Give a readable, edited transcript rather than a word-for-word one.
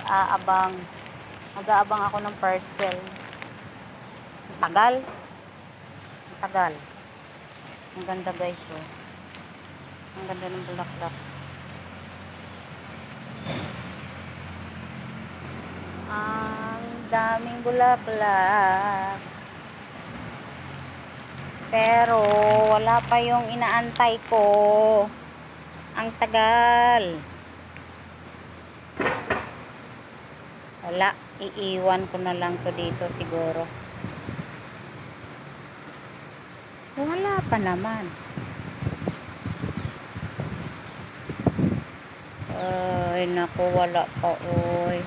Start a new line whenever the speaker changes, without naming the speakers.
nag-aabang. Nag-aabang ako ng parcel. Tagal. Tagal. Ang ganda guys, oh. Ang ganda ng bulaklak. Ang daming bulaklak. Pero wala pa yung inaantay ko. Ang tagal. Wala, iiwan ko na lang to dito siguro. Wala pa naman. Ay, naku, wala pa, oy.